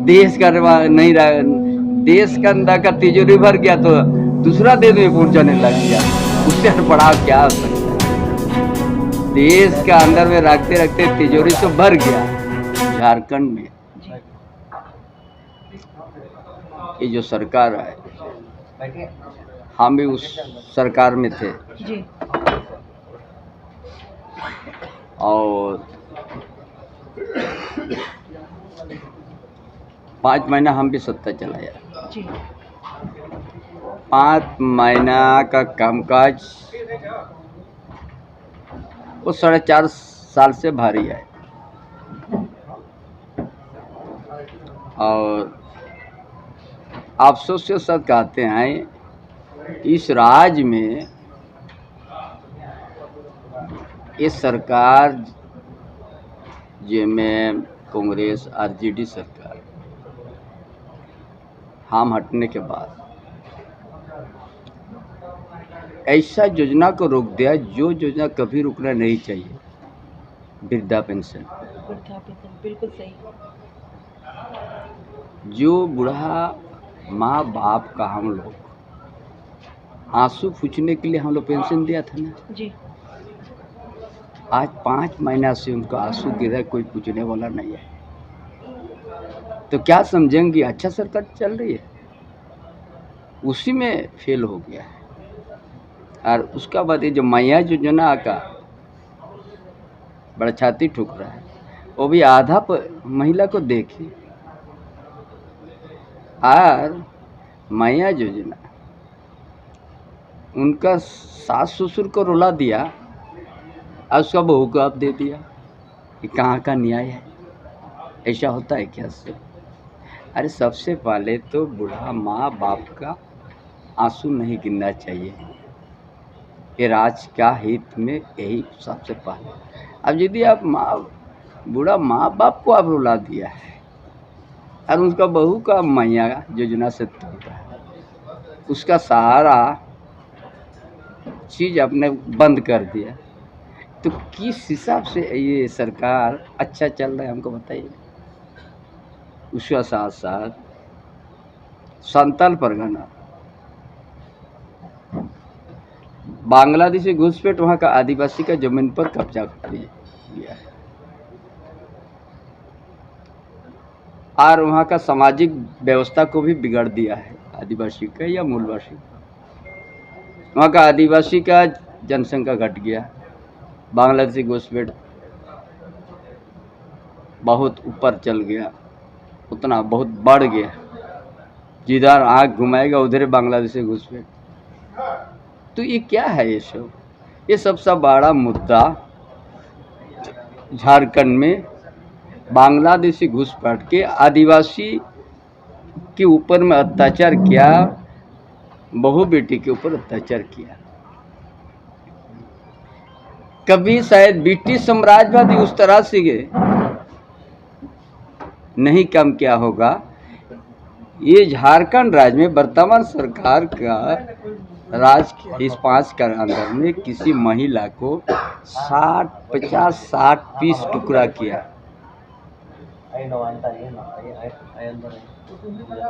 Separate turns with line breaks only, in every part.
देश का नहीं रहा, देश का अंदर का तिजोरी भर गया तो दूसरा देश में पहुंचाने लग गया। उससे बड़ा क्या हो सकता है? देश का अंदर में रखते रखते तिजोरी तो भर गया। झारखंड में ये जो सरकार है, हम भी उस सरकार में थे जी। और 5 महीना हम भी सत्ता चलाया जी। 5 महीना का कामकाज वो 4.5 साल से भारी है। और अफसोस के साथ कहते हैं इस राज्य में ये सरकार जिसमें कांग्रेस आरजेडी सरकार हम हटने के बाद ऐसा योजना को रोक दिया जो योजना कभी रुकना नहीं चाहिए। वृद्धा पेंशन बिल्कुल सही। जो बूढ़ा माँ बाप का हम लोग आंसू पूछने के लिए हम लोग पेंशन दिया था ना जी। आज 5 महीना से उनका आंसू गिरा, कोई पूछने वाला नहीं है। तो क्या समझेंगे अच्छा सरकार चल रही है? उसी में फेल हो गया है। और उसका बाद ये जो मैया योजना का बड़ा छाती ठुक रहा है, वो भी आधा महिला को देखी। और मैया योजना उनका सास ससुर को रुला दिया और उसका बहू को आप दे दिया। ये कहाँ का न्याय है? ऐसा होता है क्या से? अरे सबसे पहले तो बूढ़ा माँ बाप का आंसू नहीं गिरना चाहिए। ये राज्य का हित में यही सबसे पहले। अब यदि आप बूढ़ा माँ बाप को आप रुला दिया है और उसका बहू का मैया योजना से तोड़ रहा है, उसका सहारा चीज़ आपने बंद कर दिया, तो किस हिसाब से ये सरकार अच्छा चल रहा है हमको बताइए। उसका साथ साथ संताल परगना बांग्लादेशी घुसपैठ वहाँ का आदिवासी का जमीन पर कब्जा कर लिया है और वहाँ का सामाजिक व्यवस्था को भी बिगाड़ दिया है। आदिवासी का या मूलवासी, वहाँ का आदिवासी का जनसंख्या घट गया। बांग्लादेशी घुसपैठ बहुत ऊपर चल गया, उतना बहुत बढ़ गया। जिधर आँख घुमाएगा उधर बांग्लादेशी घुसपैठ। तो ये क्या है? ये सबसे बड़ा मुद्दा झारखंड में बांग्लादेशी घुसपैठ के आदिवासी के ऊपर में अत्याचार किया, बहू बेटी के ऊपर अत्याचार किया। कभी शायद ब्रिटिश साम्राज्यवादी उस तरह से नहीं कम किया होगा। ये झारखंड राज्य में वर्तमान सरकार का राज इस 5 के अंदर में किसी महिला को 50-60 पीस टुकड़ा किया।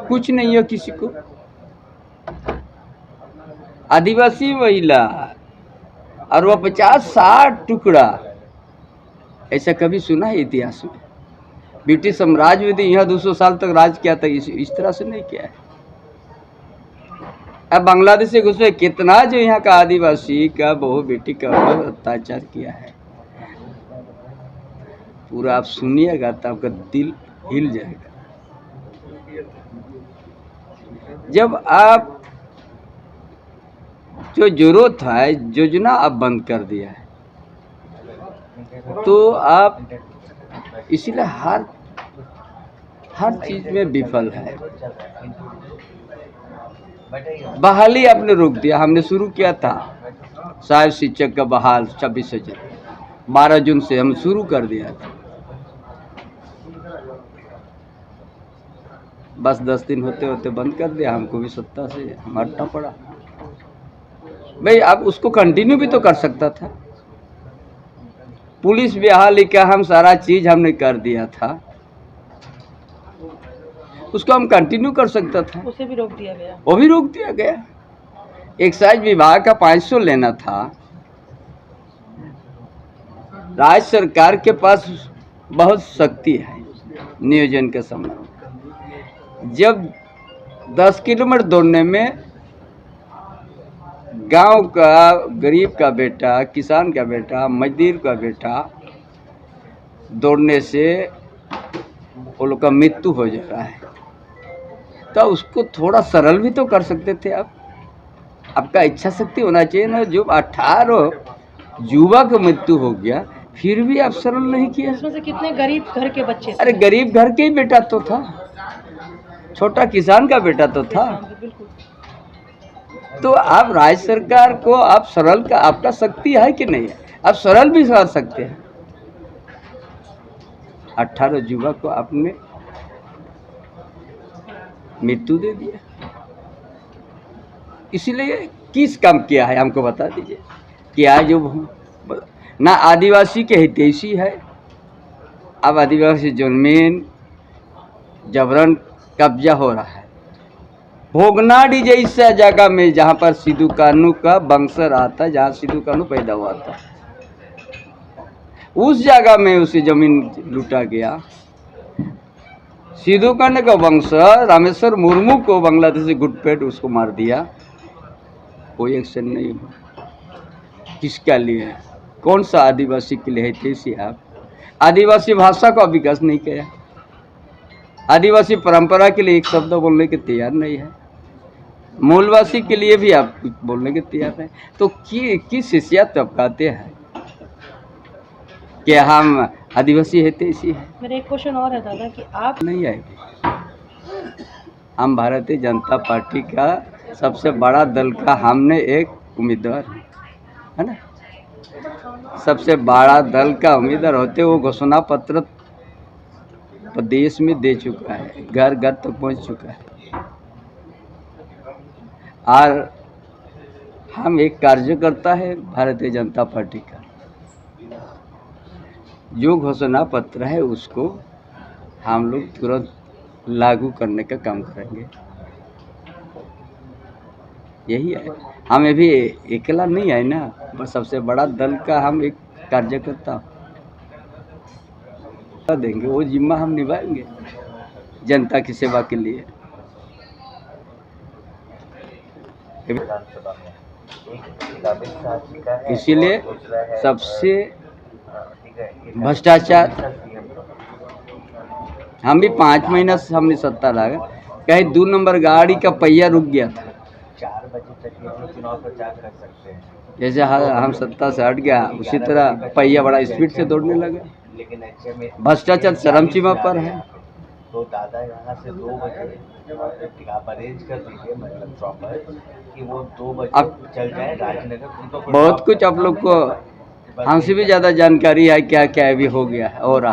कुछ नहीं है किसी को। आदिवासी महिला और वह 50-60 टुकड़ा, ऐसा कभी सुना है इतिहास में? ब्रिटिश साम्राज्य में यहाँ 200 साल तक राज किया था, इस तरह से नहीं किया है। अब बांग्लादेश से घुसे कितना जो यहाँ का आदिवासी का बहू बेटी का अत्याचार किया है, पूरा आप सुनिएगा तो आपका दिल हिल जाएगा। जब आप जो जरूरत है योजना आप बंद कर दिया है, तो आप इसीलिए हर चीज में विफल है। बहाली आपने रोक दिया। हमने शुरू किया था सहायक शिक्षक का बहाल 12 जून से हम शुरू कर दिया था। बस 10 दिन होते होते बंद कर दिया। हमको भी सत्ता से हटना पड़ा। भाई आप उसको कंटिन्यू भी तो कर सकता था। पुलिस बहाली का हम सारा चीज हमने कर दिया था। उसको हम कंटिन्यू कर सकता था,
उसे भी रोक दिया गया।
वो भी रोक दिया गया। एक्साइज विभाग का 500 लेना था। राज्य सरकार के पास बहुत शक्ति है नियोजन के समय। जब 10 किलोमीटर दौड़ने में गांव का गरीब का बेटा, किसान का बेटा, मजदूर का बेटा दौड़ने से वो लोग का मृत्यु हो जा रहा है, तो उसको थोड़ा सरल भी तो कर सकते थे आप। आपका इच्छा शक्ति होना चाहिए ना। जो 18 युवा का मृत्यु हो गया, फिर भी आप सरल नहीं किया।
इसमें से कितने गरीब घर के बच्चे थे?
अरे गरीब घर के ही बेटा तो था, छोटा किसान का बेटा तो था।
बिल्कुल।
तो आप राज्य सरकार को आप सरल का, आपका शक्ति है कि नहीं है, आप सरल भी कर सकते हैं। 18 युवा को आपने मृत्यु दे दिया, इसलिए किस काम किया है हमको बता दीजिए। क्या है जो ना आदिवासी के हितैषी है। अब आदिवासी जमीन जबरन कब्जा हो रहा है। भोगनाडी जैसा जगह में जहाँ पर सिद्धू कान्हू का वंश रहा था, जहाँ सिद्धू कान्हू पैदा हुआ था, उस जगह में उसे जमीन लूटा गया। सिद्धू कान्हू का वंश रामेश्वर मुर्मू को बांग्लादेशी घुटपेट उसको मार दिया, कोई एक्शन नहीं हुआ। किसका लिए? कौन सा आदिवासी के लिए है? कैसी आप आदिवासी भाषा का विकास नहीं किया, आदिवासी परंपरा के लिए एक शब्द बोलने के तैयार नहीं है, मूलवासी के लिए भी आप कुछ बोलने के तैयार नहीं। तो किस हैसियत टपकाते हैं कि हम आदिवासी है तैसी है?
मेरा एक क्वेश्चन और है दादा कि आप
नहीं आएगी। हम भारतीय जनता पार्टी का सबसे बड़ा दल का हमने एक उम्मीदवार है ना, सबसे बड़ा दल का उम्मीदवार होते वो घोषणा पत्र प्रदेश में दे चुका है, घर घर तक पहुंच चुका है। और हम एक कार्यकर्ता है भारतीय जनता पार्टी का, जो घोषणा पत्र है उसको हम लोग तुरंत लागू करने का काम करेंगे। यही है, हम अभी अकेला नहीं है ना, बस सबसे बड़ा दल का हम एक कार्यकर्ता देंगे, वो जिम्मा हम निभाएंगे जनता की सेवा के लिए। इसीलिए सबसे भ्रष्टाचार, हम भी 5 महीना से हमने सत्ता लगा, कहीं 2 नंबर गाड़ी का पहिया रुक गया था।
4 बजे तक ये चुनाव प्रचार कर सकते हैं।
जैसे हम सत्ता से हट गया, उसी तरह पहिया बड़ा स्पीड से दौड़ने लगा।
लेकिन ऐसे में
भ्रष्टाचार चरम सीमा पर है।
तो दादा यहाँ से 2 बजे आप अरेंज कर दीजिए, मतलब प्रॉपर कि वो 2 बजे
अब
चल जाए राजनगर। तो
बहुत कुछ आप लोग को हमसे भी ज़्यादा जानकारी है, क्या क्या अभी हो गया है, हो रहा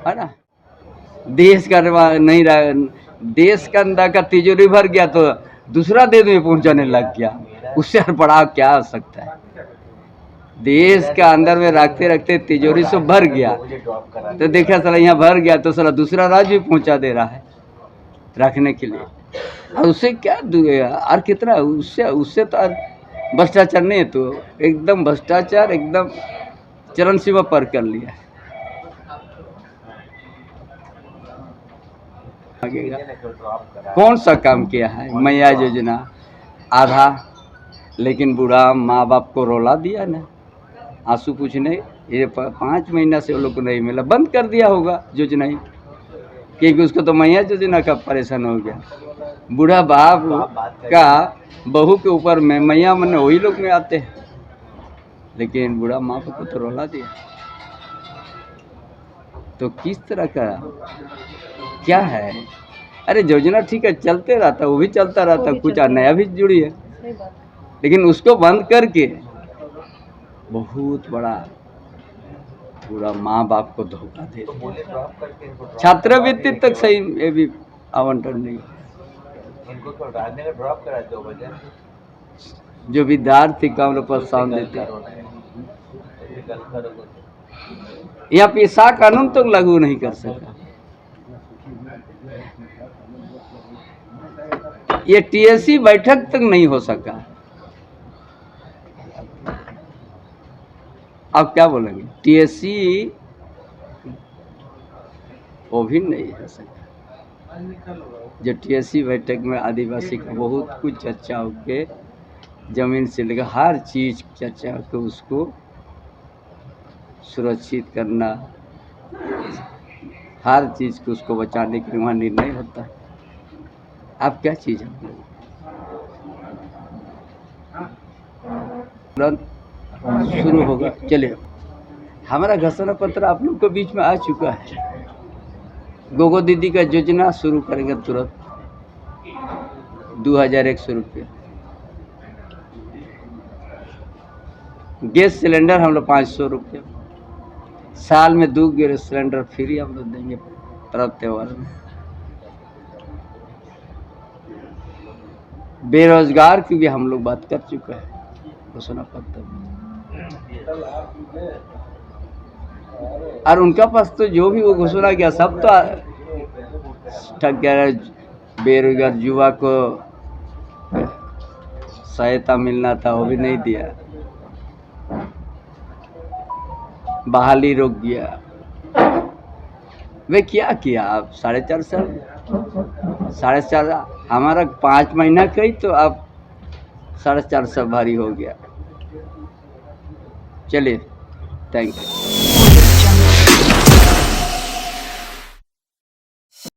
है ना। देश का नहीं रहा, देश का अंदर का तिजोरी भर गया तो दूसरा देश में पहुंचाने लग गया, उससे बड़ा क्या हो सकता है। देश का अंदर में रखते रखते तिजोरी से भर गया, तो देखा साला यहाँ भर गया तो साला दूसरा राज्य भी पहुंचा दे रहा है रखने के लिए। और उससे क्या और कितना, उससे तो भ्रष्टाचार नहीं है, तो एकदम भ्रष्टाचार एकदम चरम सीमा पर कर लिया है। कौन सा काम किया है? मैया योजना आधा, लेकिन बूढ़ा माँ बाप को रोला दिया ना, आंसू पूछने। ये 5 महीना से वो लोग को नहीं मिला, बंद कर दिया होगा योजना ही, क्योंकि उसको तो मैया योजना का परेशान हो गया। बूढ़ा बाप का बहू के ऊपर में मैया मन वही लोग में आते हैं, लेकिन बूढ़ा माँ बाप को तो रोला दिया। तो किस तरह का क्या है? अरे योजना ठीक है, चलते रहता, वो भी चलता रहता, कुछ नया भी जुड़ी है, लेकिन उसको बंद करके बहुत बड़ा पूरा माँ बाप को धोखा दे दिया। छात्रवृत्ति तक सही ये भी आवंटन नहीं।
इनको तो राजनगर ड्रॉप करा 2 बजे,
जो विद्यार्थी का हम लोग प्रोत्साहन देते हैं। यहाँ पेशा कानून तो लागू नहीं कर सका, ये टीएससी बैठक तक नहीं हो सका। आप क्या बोलेंगे? टीएससी वो भी नहीं हो सका। जो टीएससी बैठक में आदिवासी का बहुत कुछ चर्चा होके जमीन से लेकर हर चीज चर्चा होकर उसको सुरक्षित करना, हर चीज को उसको बचाने के लिए वहाँ निर्णय होता है। आप क्या चीज है तुरंत शुरू होगा। चलिए, हमारा घोषणा पत्र आप लोग के बीच में आ चुका है। गोगो दीदी का योजना शुरू करेंगे तुरंत, 2100 रुपये। गैस सिलेंडर हम लोग 500 रुपये, साल में 2 गैस सिलेंडर फ्री हम लोग देंगे पर्व त्योहार में। बेरोजगार की भी हम लोग बात कर चुके हैं घोषणा पत्र में। और उनका पास तो जो भी वो घोषणा किया सब तो ठग गया। बेरोजगार युवा को सहायता मिलना था वो भी नहीं दिया, बहाली रोक दिया। वे क्या किया? आप 4.5 साल, 4.5 हमारा 5 महीना का ही, तो अब 4.5 साल भारी हो गया। चलिए, थैंक यू।